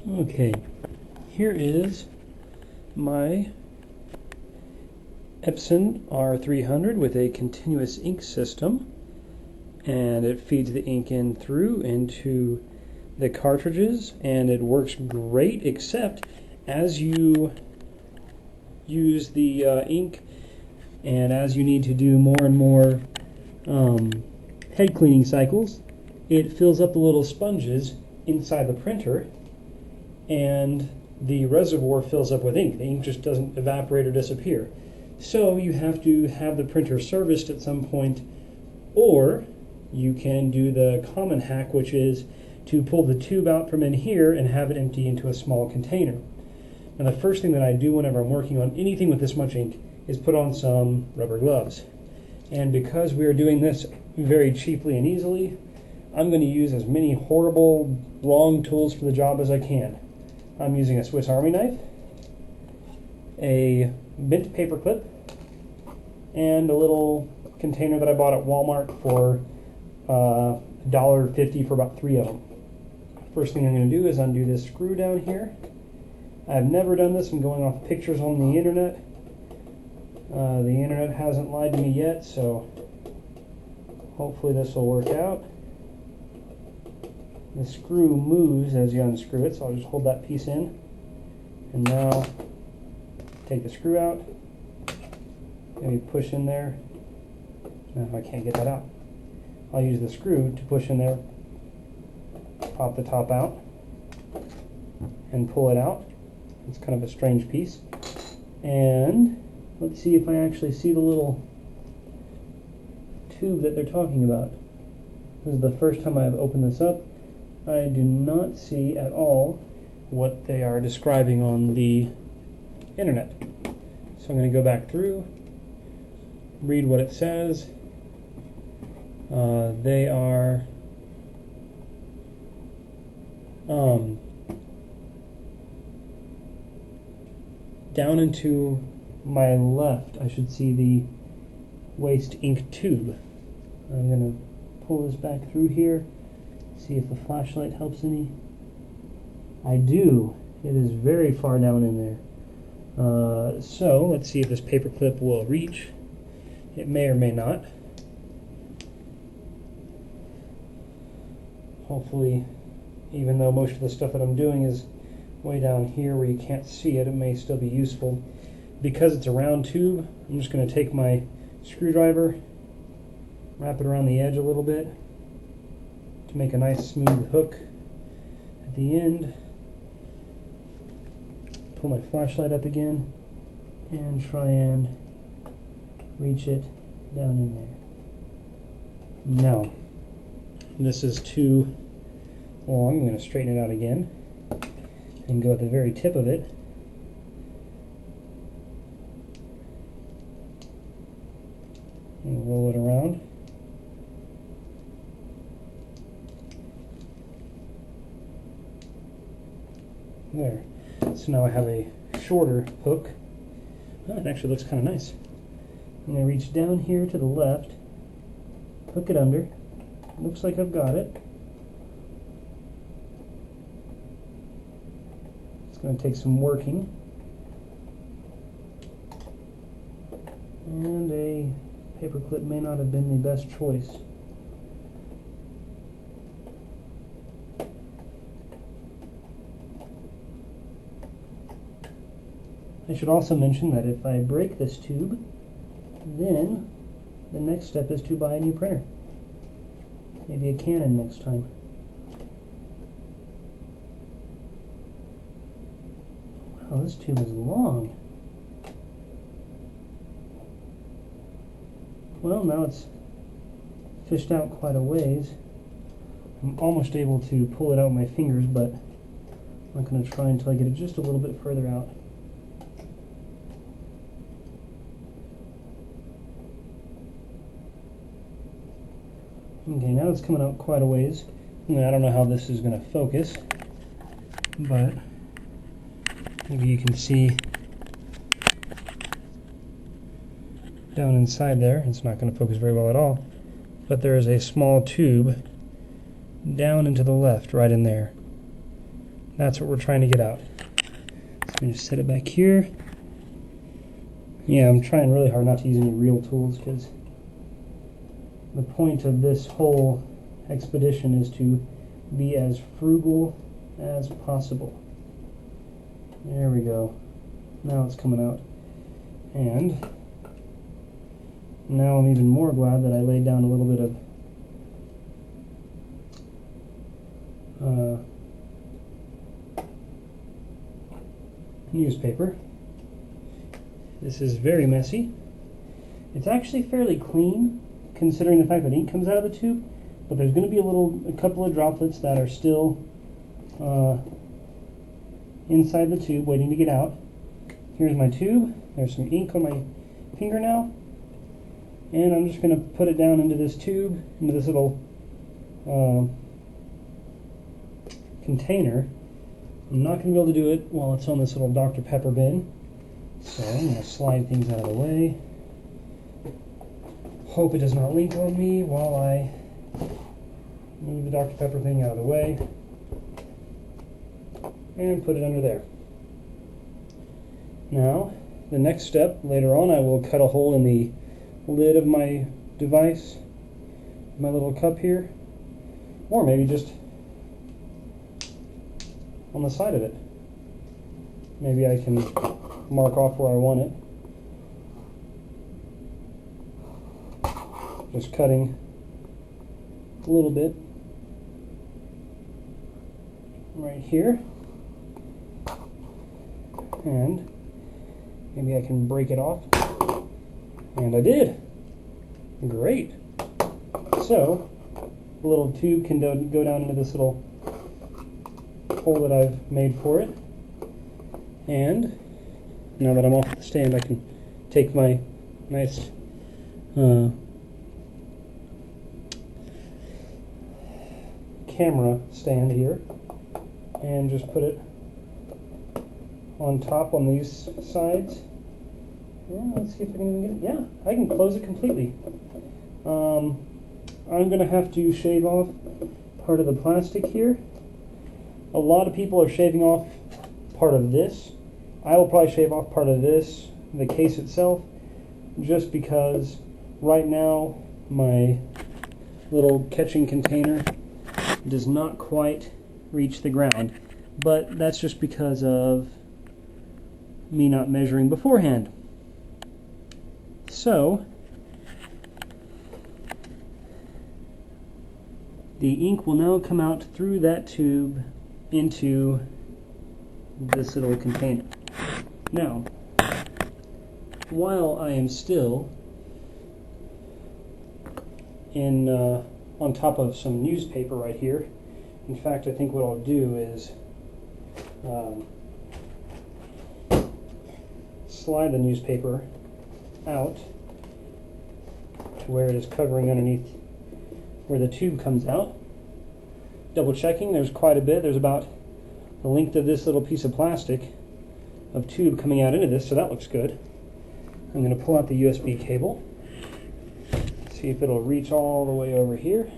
Okay, here is my Epson R300 with a continuous ink system, and it feeds the ink in through into the cartridges, and it works great, except as you use the ink and as you need to do more and more head cleaning cycles, it fills up the little sponges inside the printer, and the reservoir fills up with ink. The ink just doesn't evaporate or disappear. So you have to have the printer serviced at some point, or you can do the common hack, which is to pull the tube out from in here and have it empty into a small container. And the first thing that I do whenever I'm working on anything with this much ink is put on some rubber gloves. And because we are doing this very cheaply and easily, I'm going to use as many horrible long tools for the job as I can. I'm using a Swiss Army knife, a bent paper clip, and a little container that I bought at Walmart for $1.50 for about 3 of them. First thing I'm going to do is undo this screw down here. I've never done this. I'm going off pictures on the internet. The internet hasn't lied to me yet, so hopefully this will work out. The screw moves as you unscrew it, so I'll just hold that piece in. And now take the screw out. Maybe push in there. Now I can't get that out. I'll use the screw to push in there, pop the top out, and pull it out. It's kind of a strange piece. And let's see if I actually see the little tube that they're talking about. This is the first time I've opened this up. I do not see at all what they are describing on the internet. So I'm going to go back through, read what it says. They are down into my left, I should see the waste ink tube. I'm going to pull this back through here, see if the flashlight helps any. I do. It is very far down in there. So let's see if this paper clip will reach. It may or may not. Hopefully, even though most of the stuff that I'm doing is way down here where you can't see it, it may still be useful. Because it's a round tube, I'm just going to take my screwdriver, wrap it around the edge a little bit to make a nice smooth hook at the end. Pull my flashlight up again and try and reach it down in there. Now, this is too long. I'm going to straighten it out again and go at the very tip of it. And roll it around. There. So now I have a shorter hook. Oh, it actually looks kind of nice. I'm going to reach down here to the left, hook it under. Looks like I've got it. It's going to take some working. And a paper clip may not have been the best choice. I should also mention that if I break this tube, then the next step is to buy a new printer. Maybe a Canon next time. Wow, this tube is long. Well, now it's fished out quite a ways. I'm almost able to pull it out with my fingers, but I'm not going to try until I get it just a little bit further out. Okay, now it's coming out quite a ways. I don't know how this is going to focus, but maybe you can see down inside there. It's not going to focus very well at all, but there is a small tube down into the left, right in there. That's what we're trying to get out. So I'm going to set it back here. Yeah, I'm trying really hard not to use any real tools because the point of this whole expedition is to be as frugal as possible. There we go. Now it's coming out. And now I'm even more glad that I laid down a little bit of newspaper. This is very messy. It's actually fairly clean considering the fact that ink comes out of the tube, but there's going to be a couple of droplets that are still inside the tube waiting to get out. Here's my tube. There's some ink on my finger now, and I'm just going to put it down into this tube, into this little container. I'm not going to be able to do it while it's on this little Dr. Pepper bin, so I'm going to slide things out of the way. Hope it does not leak on me while I move the Dr. Pepper thing out of the way and put it under there. Now, the next step, later on, I will cut a hole in the lid of my device, my little cup here, or maybe just on the side of it. Maybe I can mark off where I want it. Just cutting a little bit right here, and maybe I can break it off, and I did. Great. So the little tube can go down into this little hole that I've made for it, and now that I'm off the stand, I can take my nice camera stand here and just put it on top on these sides. Yeah, let's see if I can even get it. Yeah, I can close it completely. I'm going to have to shave off part of the plastic here. A lot of people are shaving off part of this. I will probably shave off part of this, the case itself, just because right now my little catching container does not quite reach the ground, but that's just because of me not measuring beforehand. So the ink will now come out through that tube into this little container. Now, while I am still in on top of some newspaper right here, in fact, I think what I'll do is slide the newspaper out to where it is covering underneath where the tube comes out. Double checking, there's quite a bit. There's about the length of this little piece of plastic of tube coming out into this, so that looks good. I'm going to pull out the USB cable, see if it'll reach all the way over here.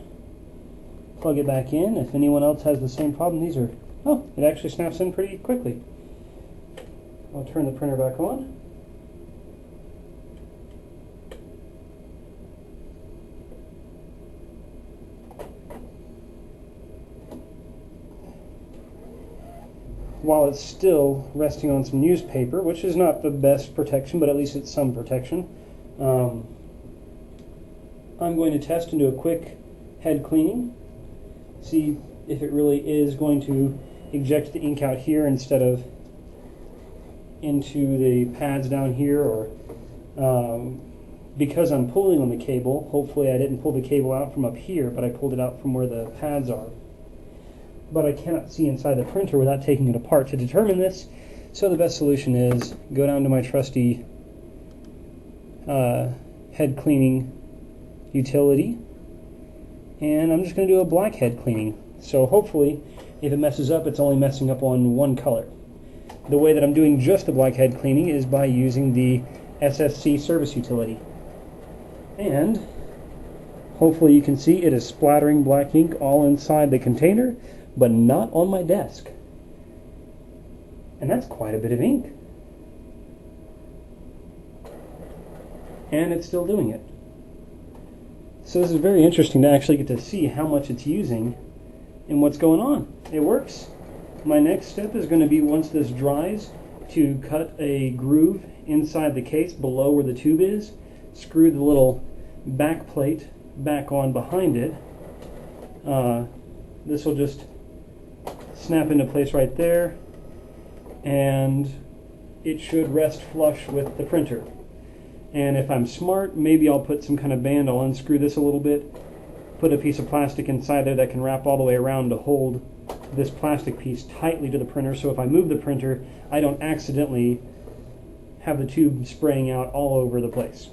Plug it back in. If anyone else has the same problem, these are, oh, it actually snaps in pretty quickly. I'll turn the printer back on. While it's still resting on some newspaper, which is not the best protection, but at least it's some protection, I'm going to test and do a quick head cleaning, see if it really is going to eject the ink out here instead of into the pads down here, or because I'm pulling on the cable, hopefully I didn't pull the cable out from up here, but I pulled it out from where the pads are. But I cannot see inside the printer without taking it apart to determine this, so the best solution is go down to my trusty head cleaning utility, and I'm just going to do a black head cleaning. So hopefully, if it messes up, it's only messing up on one color. The way that I'm doing just the black head cleaning is by using the SSC Service Utility. And hopefully you can see it is splattering black ink all inside the container, but not on my desk. And that's quite a bit of ink. And it's still doing it. So this is very interesting to actually get to see how much it's using and what's going on. It works. My next step is going to be, once this dries, to cut a groove inside the case below where the tube is, screw the little back plate back on behind it. This will just snap into place right there, and it should rest flush with the printer. And if I'm smart, maybe I'll put some kind of band. I'll unscrew this a little bit, put a piece of plastic inside there that can wrap all the way around to hold this plastic piece tightly to the printer, so if I move the printer, I don't accidentally have the tube spraying out all over the place.